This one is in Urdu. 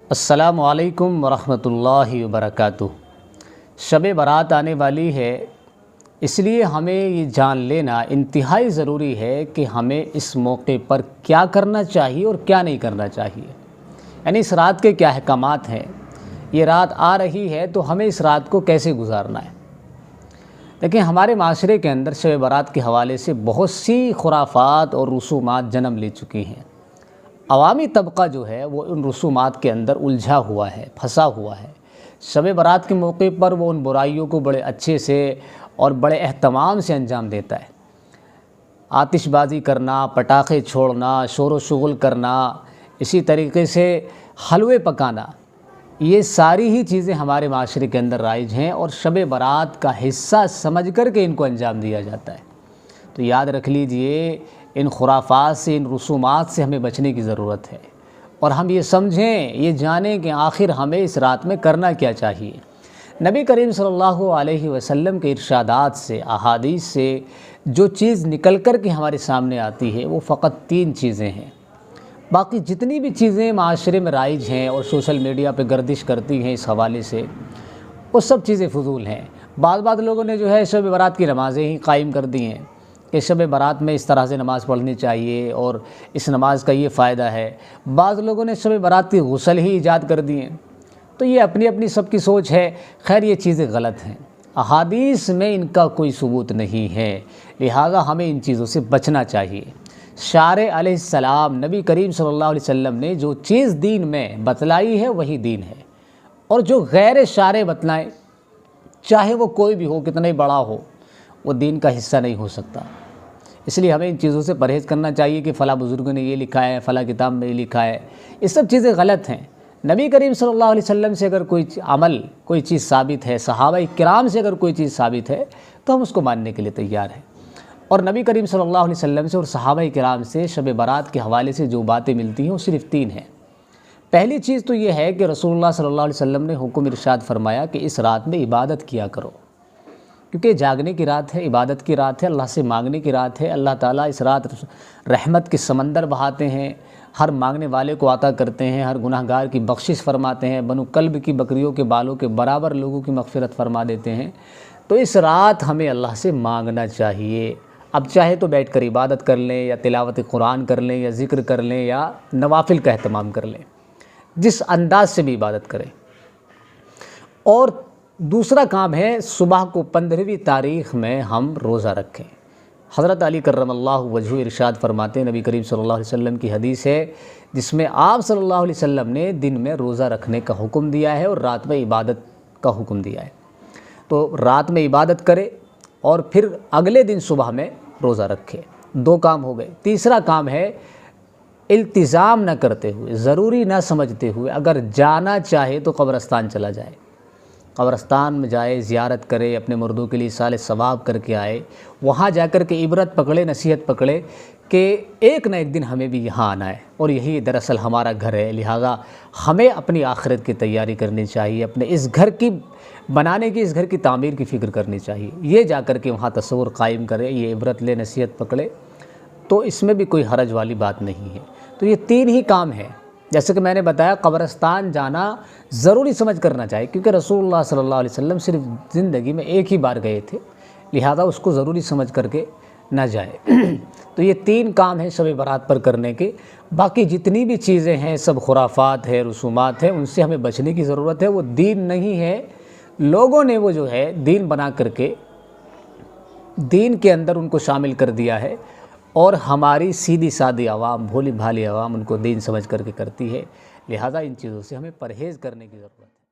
السلام علیکم ورحمۃ اللہ وبرکاتہ۔ شب برات آنے والی ہے، اس لیے ہمیں یہ جان لینا انتہائی ضروری ہے کہ ہمیں اس موقع پر کیا کرنا چاہیے اور کیا نہیں کرنا چاہیے، یعنی اس رات کے کیا احکامات ہیں۔ یہ رات آ رہی ہے تو ہمیں اس رات کو کیسے گزارنا ہے۔ لیکن ہمارے معاشرے کے اندر شب برات کے حوالے سے بہت سی خرافات اور رسومات جنم لے چکی ہیں۔ عوامی طبقہ جو ہے وہ ان رسومات کے اندر الجھا ہوا ہے، پھنسا ہوا ہے۔ شب برات کے موقع پر وہ ان برائیوں کو بڑے اچھے سے اور بڑے اہتمام سے انجام دیتا ہے۔ آتش بازی کرنا، پٹاخے چھوڑنا، شور و شغل کرنا، اسی طریقے سے حلوے پکانا، یہ ساری ہی چیزیں ہمارے معاشرے کے اندر رائج ہیں اور شب برات کا حصہ سمجھ کر کے ان کو انجام دیا جاتا ہے۔ تو یاد رکھ لیجئے، ان خرافات سے، ان رسومات سے ہمیں بچنے کی ضرورت ہے، اور ہم یہ سمجھیں، یہ جانیں کہ آخر ہمیں اس رات میں کرنا کیا چاہیے۔ نبی کریم صلی اللہ علیہ وسلم کے ارشادات سے، احادیث سے جو چیز نکل کر کے ہمارے سامنے آتی ہے وہ فقط 3 چیزیں ہیں۔ باقی جتنی بھی چیزیں معاشرے میں رائج ہیں اور سوشل میڈیا پہ گردش کرتی ہیں اس حوالے سے، وہ سب چیزیں فضول ہیں۔ بعض لوگوں نے جو ہے شب برات کی نمازیں ہی قائم کر دی ہیں کہ شب برات میں اس طرح سے نماز پڑھنی چاہیے اور اس نماز کا یہ فائدہ ہے۔ بعض لوگوں نے شب برات کی غسل ہی ایجاد کر دی ہیں۔ تو یہ اپنی اپنی سب کی سوچ ہے۔ خیر، یہ چیزیں غلط ہیں، احادیث میں ان کا کوئی ثبوت نہیں ہے، لہٰذا ہمیں ان چیزوں سے بچنا چاہیے۔ شارع علیہ السلام، نبی کریم صلی اللہ علیہ وسلم نے جو چیز دین میں بتلائی ہے وہی دین ہے، اور جو غیر شارع بتلائیں، چاہے وہ کوئی بھی ہو، کتنا ہی بڑا ہو، وہ دین کا حصہ نہیں ہو سکتا۔ اس لیے ہمیں ان چیزوں سے پرہیز کرنا چاہیے کہ فلاں بزرگوں نے یہ لکھا ہے، فلاں کتاب میں یہ لکھا ہے، یہ سب چیزیں غلط ہیں۔ نبی کریم صلی اللہ علیہ وسلم سے اگر کوئی عمل، کوئی چیز ثابت ہے، صحابہ کرام سے اگر کوئی چیز ثابت ہے تو ہم اس کو ماننے کے لیے تیار ہیں۔ اور نبی کریم صلی اللہ علیہ وسلم سے اور صحابہ کرام سے شب برات کے حوالے سے جو باتیں ملتی ہیں وہ صرف 3 ہیں۔ پہلی چیز تو یہ ہے کہ رسول اللہ صلی اللہ علیہ وسلم نے حکم ارشاد فرمایا کہ اس رات میں عبادت کیا کرو، کیونکہ جاگنے کی رات ہے، عبادت کی رات ہے، اللہ سے مانگنے کی رات ہے۔ اللہ تعالیٰ اس رات رحمت کے سمندر بہاتے ہیں، ہر مانگنے والے کو عطا کرتے ہیں، ہر گناہ گار کی بخشش فرماتے ہیں، بنو کلب کی بکریوں کے بالوں کے برابر لوگوں کی مغفرت فرما دیتے ہیں۔ تو اس رات ہمیں اللہ سے مانگنا چاہیے۔ اب چاہے تو بیٹھ کر عبادت کر لیں، یا تلاوت قرآن کر لیں، یا ذکر کر لیں، یا نوافل کا اہتمام کر لیں، جس انداز سے بھی عبادت کریں۔ اور دوسرا کام ہے، صبح کو 15ویں تاریخ میں ہم روزہ رکھیں۔ حضرت علی کرم اللہ وجہہ ارشاد فرماتے ہیں، نبی کریم صلی اللہ علیہ وسلم کی حدیث ہے جس میں آپ صلی اللہ علیہ وسلم نے دن میں روزہ رکھنے کا حکم دیا ہے اور رات میں عبادت کا حکم دیا ہے۔ تو رات میں عبادت کرے اور پھر اگلے دن صبح میں روزہ رکھے۔ 2 کام ہو گئے۔ تیسرا کام ہے، التزام نہ کرتے ہوئے، ضروری نہ سمجھتے ہوئے، اگر جانا چاہے تو قبرستان چلا جائے، قبرستان میں جائے، زیارت کرے، اپنے مردوں کے لیے ایصال ثواب کر کے آئے، وہاں جا کر کے عبرت پکڑے، نصیحت پکڑے کہ ایک نہ ایک دن ہمیں بھی یہاں آنا ہے اور یہی دراصل ہمارا گھر ہے، لہٰذا ہمیں اپنی آخرت کی تیاری کرنی چاہیے، اپنے اس گھر کی بنانے کی، اس گھر کی تعمیر کی فکر کرنی چاہیے۔ یہ جا کر کے وہاں تصور قائم کرے، یہ عبرت لے، نصیحت پکڑے، تو اس میں بھی کوئی حرج والی بات نہیں ہے۔ تو یہ 3 ہی کام ہیں۔ جیسے کہ میں نے بتایا، قبرستان جانا ضروری سمجھ کرنا چاہیے، کیونکہ رسول اللہ صلی اللہ علیہ وسلم صرف زندگی میں ایک ہی بار گئے تھے، لہذا اس کو ضروری سمجھ کر کے نہ جائے۔ تو یہ 3 کام ہیں شب برات پر کرنے کے۔ باقی جتنی بھی چیزیں ہیں سب خرافات ہیں، رسومات ہیں، ان سے ہمیں بچنے کی ضرورت ہے۔ وہ دین نہیں ہے، لوگوں نے وہ جو ہے دین بنا کر کے دین کے اندر ان کو شامل کر دیا ہے، اور ہماری سیدھی سادی عوام، بھولی بھالی عوام ان کو دین سمجھ کر کے کرتی ہے، لہٰذا ان چیزوں سے ہمیں پرہیز کرنے کی ضرورت ہے۔